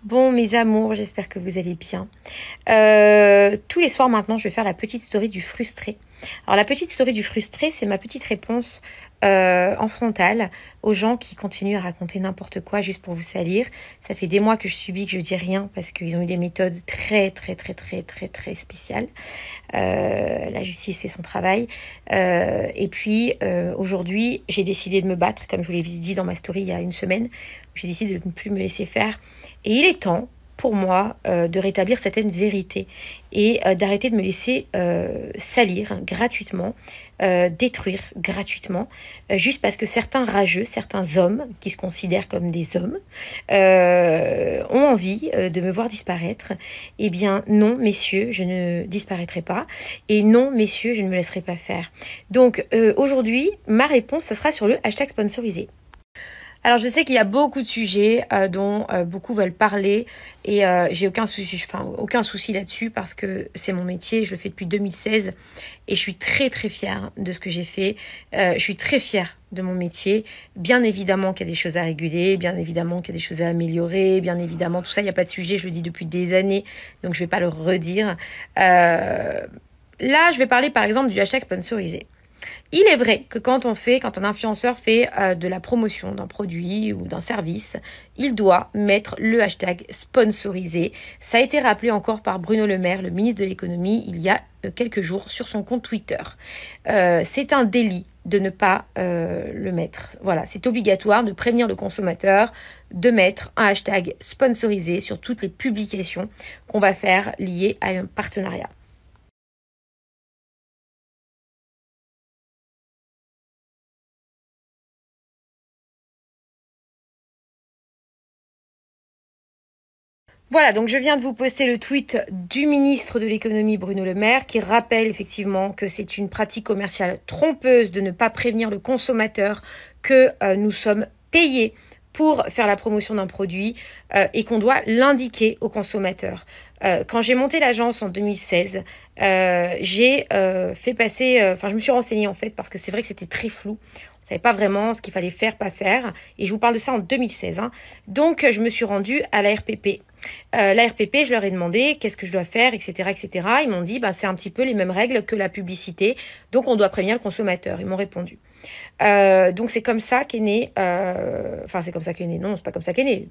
Bon, mes amours, j'espère que vous allez bien. Tous les soirs maintenant, je vais faire la petite story du frustré. Alors, la petite story du frustré, c'est ma petite réponse en frontale aux gens qui continuent à raconter n'importe quoi juste pour vous salir. Ça fait des mois que je subis que je dis rien parce qu'ils ont eu des méthodes très spéciales. La justice fait son travail. Et puis, aujourd'hui, j'ai décidé de me battre, comme je vous l'ai dit dans ma story il y a une semaine. J'ai décidé de ne plus me laisser faire. Et il est temps pour moi de rétablir certaines vérités et d'arrêter de me laisser salir gratuitement, détruire gratuitement, juste parce que certains rageux, certains hommes qui se considèrent comme des hommes, ont envie de me voir disparaître. Eh bien non, messieurs, je ne disparaîtrai pas. Et non, messieurs, je ne me laisserai pas faire. Donc aujourd'hui, ma réponse, ce sera sur le hashtag sponsorisé. Alors je sais qu'il y a beaucoup de sujets dont beaucoup veulent parler et j'ai aucun souci là-dessus parce que c'est mon métier, je le fais depuis 2016 et je suis très fière de ce que j'ai fait. Je suis très fière de mon métier. Bien évidemment qu'il y a des choses à réguler, bien évidemment qu'il y a des choses à améliorer, bien évidemment tout ça, il n'y a pas de sujet, je le dis depuis des années, donc je ne vais pas le redire. Là, je vais parler par exemple du hashtag sponsorisé. Il est vrai que quand un influenceur fait de la promotion d'un produit ou d'un service, il doit mettre le hashtag sponsorisé. Ça a été rappelé encore par Bruno Le Maire, le ministre de l'économie, il y a quelques jours sur son compte Twitter. C'est un délit de ne pas le mettre. Voilà, c'est obligatoire de prévenir le consommateur de mettre un hashtag sponsorisé sur toutes les publications qu'on va faire liées à un partenariat. Voilà, donc je viens de vous poster le tweet du ministre de l'économie Bruno Le Maire qui rappelle effectivement que c'est une pratique commerciale trompeuse de ne pas prévenir le consommateur que nous sommes payés pour faire la promotion d'un produit et qu'on doit l'indiquer au consommateur. Quand j'ai monté l'agence en 2016, j'ai fait passer, je me suis renseignée en fait parce que c'est vrai que c'était très flou. On savait pas vraiment ce qu'il fallait faire, pas faire. Et je vous parle de ça en 2016. Donc, je me suis rendue à la RPP. La RPP, je leur ai demandé qu'est-ce que je dois faire, etc., etc. Ils m'ont dit, c'est un petit peu les mêmes règles que la publicité. Donc, on doit prévenir le consommateur. Ils m'ont répondu. Donc, c'est comme ça qu'est né... c'est comme ça qu'est né. Non, c'est pas comme ça qu'est né.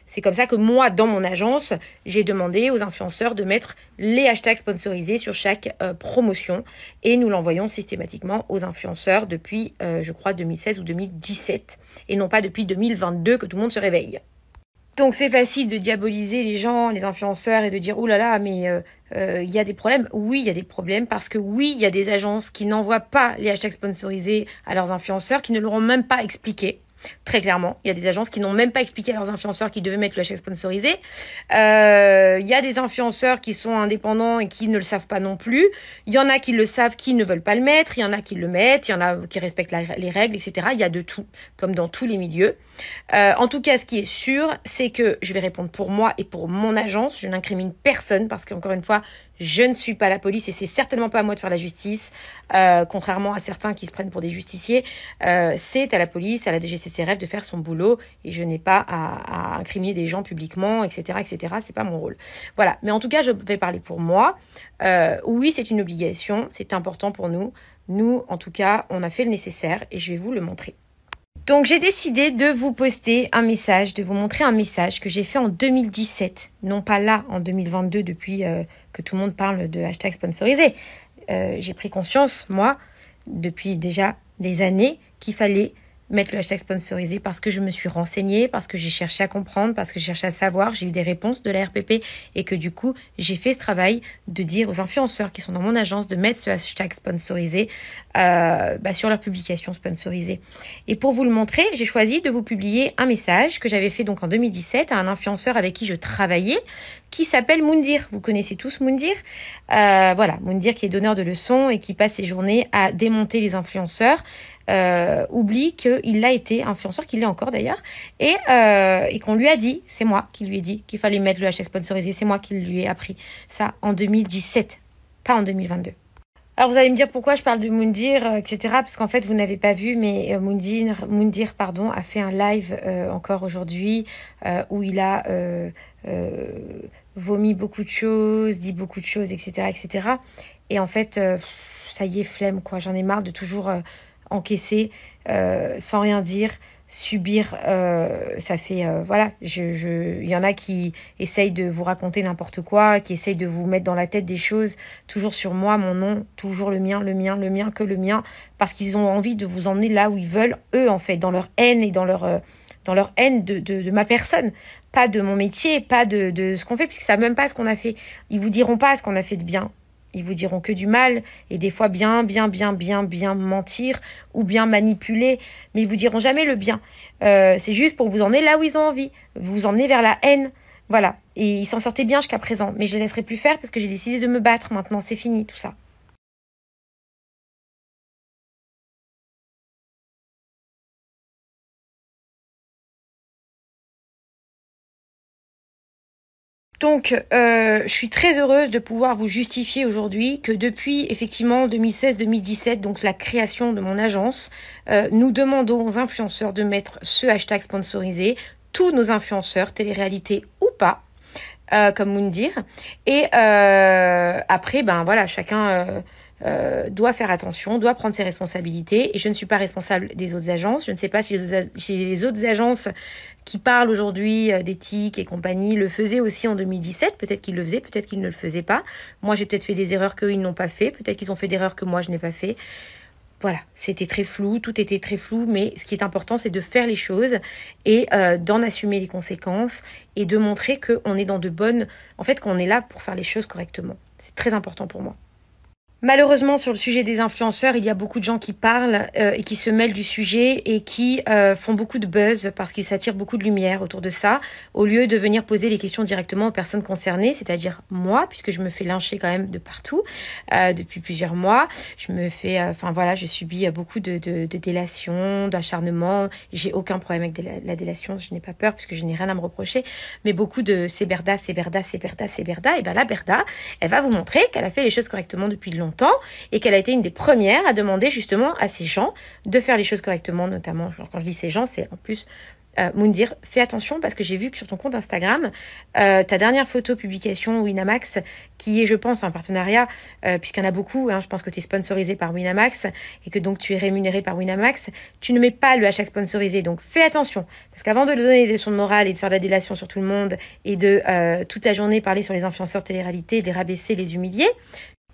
C'est comme ça que moi, dans mon agence, j'ai demandé aux influenceurs de mettre les hashtags sponsorisés sur chaque promotion. Et nous l'envoyons systématiquement aux influenceurs depuis, je crois, 2016 ou 2017. Et non pas depuis 2022 que tout le monde se réveille. Donc c'est facile de diaboliser les gens, les influenceurs et de dire « Ouh là là, mais il y a des problèmes ». Oui, il y a des problèmes parce que oui, il y a des agences qui n'envoient pas les hashtags sponsorisés à leurs influenceurs, qui ne leur ont même pas expliqué. Très clairement, il y a des agences qui n'ont même pas expliqué à leurs influenceurs qu'ils devaient mettre le hashtag sponsorisé. Il y a des influenceurs qui sont indépendants et qui ne le savent pas non plus. Il y en a qui le savent, qui ne veulent pas le mettre. Il y en a qui le mettent. Il y en a qui respectent les règles, etc. Il y a de tout, comme dans tous les milieux. En tout cas, ce qui est sûr, c'est que je vais répondre pour moi et pour mon agence. Je n'incrimine personne parce qu'encore une fois, je ne suis pas la police et c'est certainement pas à moi de faire la justice, contrairement à certains qui se prennent pour des justiciers. C'est à la police, à la DGCCRF de faire son boulot et je n'ai pas à incriminer des gens publiquement, etc., etc. C'est pas mon rôle. Voilà. Mais en tout cas, je vais parler pour moi. Oui, c'est une obligation, c'est important pour nous. Nous, en tout cas, on a fait le nécessaire et je vais vous le montrer. Donc j'ai décidé de vous poster un message, de vous montrer un message que j'ai fait en 2017, non pas là en 2022 depuis que tout le monde parle de hashtag sponsorisé. J'ai pris conscience, moi, depuis déjà des années, qu'il fallait mettre le hashtag sponsorisé parce que je me suis renseignée, parce que j'ai cherché à comprendre, parce que j'ai cherché à savoir, j'ai eu des réponses de la RPP et que du coup, j'ai fait ce travail de dire aux influenceurs qui sont dans mon agence de mettre ce hashtag sponsorisé sur leur publication sponsorisée. Et pour vous le montrer, j'ai choisi de vous publier un message que j'avais fait donc en 2017 à un influenceur avec qui je travaillais, qui s'appelle Moundir. Vous connaissez tous Moundir. Voilà, Moundir qui est donneur de leçons et qui passe ses journées à démonter les influenceurs. Oublie qu'il a été influenceur, qu'il l'est encore d'ailleurs, et qu'on lui a dit, c'est moi qui lui ai dit qu'il fallait mettre le hashtag sponsorisé, c'est moi qui lui ai appris ça en 2017, pas en 2022. Alors vous allez me dire pourquoi je parle de Moundir, etc. Parce qu'en fait vous n'avez pas vu, mais Moundir pardon, a fait un live encore aujourd'hui où il a vomi beaucoup de choses, dit beaucoup de choses, etc. etc. Et en fait, ça y est, flemme quoi. J'en ai marre de toujours encaisser sans rien dire. Subir, ça fait voilà, il y en a qui essayent de vous raconter n'importe quoi, qui essayent de vous mettre dans la tête des choses, toujours sur moi, mon nom, toujours le mien, que le mien, parce qu'ils ont envie de vous emmener là où ils veulent, eux en fait, dans leur haine et dans leur haine de ma personne, pas de mon métier, pas de ce qu'on fait, puisqu'ils savent même pas ce qu'on a fait. Ils vous diront pas ce qu'on a fait de bien. Ils vous diront que du mal et des fois bien mentir ou bien manipuler, mais ils vous diront jamais le bien. C'est juste pour vous emmener là où ils ont envie, vous emmener vers la haine. Voilà. Et ils s'en sortaient bien jusqu'à présent, mais je les laisserai plus faire parce que j'ai décidé de me battre maintenant. C'est fini tout ça. Donc, je suis très heureuse de pouvoir vous justifier aujourd'hui que depuis effectivement 2016-2017, donc la création de mon agence, nous demandons aux influenceurs de mettre ce hashtag sponsorisé, tous nos influenceurs, télé-réalité ou pas, comme Moundir. Et après, ben voilà, chacun doit faire attention, doit prendre ses responsabilités. Et je ne suis pas responsable des autres agences. Je ne sais pas si les autres agences qui parlent aujourd'hui d'éthique et compagnie le faisaient aussi en 2017. Peut-être qu'ils le faisaient, peut-être qu'ils ne le faisaient pas. Moi, j'ai peut-être fait des erreurs qu'eux, ils n'ont pas fait. Peut-être qu'ils ont fait d'erreurs que moi, je n'ai pas fait. Voilà, c'était très flou, tout était très flou, mais ce qui est important, c'est de faire les choses et d'en assumer les conséquences et de montrer qu'on est dans de bonnes... En fait, qu'on est là pour faire les choses correctement. C'est très important pour moi. Malheureusement, sur le sujet des influenceurs, il y a beaucoup de gens qui parlent et qui se mêlent du sujet et qui font beaucoup de buzz parce qu'ils s'attirent beaucoup de lumière autour de ça, au lieu de venir poser les questions directement aux personnes concernées, c'est-à-dire moi, puisque je me fais lyncher quand même de partout depuis plusieurs mois. Je me fais, enfin voilà, je subis beaucoup de délations, d'acharnement. J'ai aucun problème avec la délation, je n'ai pas peur puisque je n'ai rien à me reprocher. Mais beaucoup de c'est Berda. Et ben la Berda, elle va vous montrer qu'elle a fait les choses correctement depuis longtemps et qu'elle a été une des premières à demander justement à ces gens de faire les choses correctement, notamment, quand je dis ces gens, c'est en plus Moundir, fais attention parce que j'ai vu que sur ton compte Instagram, ta dernière photo publication Winamax, qui est je pense un partenariat, puisqu'il y en a beaucoup, hein, je pense que tu es sponsorisé par Winamax et que donc tu es rémunéré par Winamax, tu ne mets pas le hashtag sponsorisé, donc fais attention, parce qu'avant de donner des leçons de morale et de faire de la délation sur tout le monde et de toute la journée parler sur les influenceurs télé-réalité, les rabaisser, les humilier,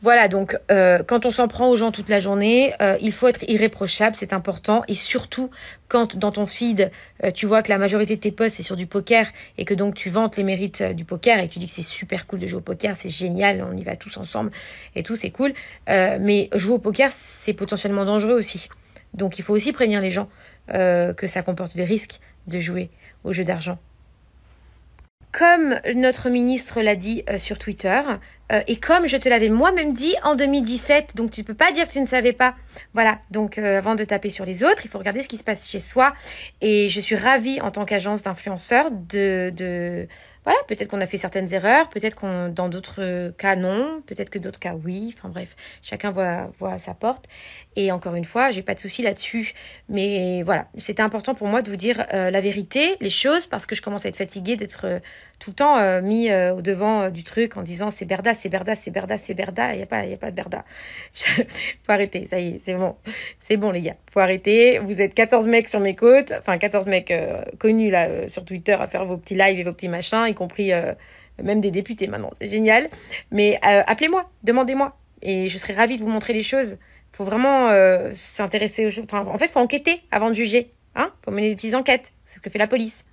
voilà, donc quand on s'en prend aux gens toute la journée, il faut être irréprochable, c'est important. Et surtout, quand dans ton feed, tu vois que la majorité de tes posts, c'est sur du poker et que donc tu vantes les mérites du poker et que tu dis que c'est super cool de jouer au poker, c'est génial, on y va tous ensemble et tout, c'est cool. Mais jouer au poker, c'est potentiellement dangereux aussi. Donc il faut aussi prévenir les gens que ça comporte des risques de jouer au jeu d'argent. Comme notre ministre l'a dit sur Twitter, et comme je te l'avais moi-même dit en 2017, donc tu peux pas dire que tu ne savais pas. Voilà, donc avant de taper sur les autres, il faut regarder ce qui se passe chez soi. Et je suis ravie en tant qu'agence d'influenceurs voilà, peut-être qu'on a fait certaines erreurs, peut-être qu'on dans d'autres cas non, peut-être que d'autres cas oui, enfin bref, chacun voit à sa porte. Et encore une fois, j'ai pas de souci là-dessus, mais voilà, c'était important pour moi de vous dire la vérité, les choses, parce que je commence à être fatiguée d'être tout le temps mis au devant du truc en disant c'est Berda, il y a pas de Berda. Faut arrêter, ça y est, c'est bon les gars, faut arrêter. Vous êtes 14 mecs sur mes côtes, enfin 14 mecs connus là sur Twitter à faire vos petits lives et vos petits machins, y compris même des députés maintenant, c'est génial. Mais appelez-moi, demandez-moi, et je serai ravie de vous montrer les choses. Faut vraiment s'intéresser aux choses. Enfin, en fait, faut enquêter avant de juger. Hein, faut mener des petites enquêtes. C'est ce que fait la police.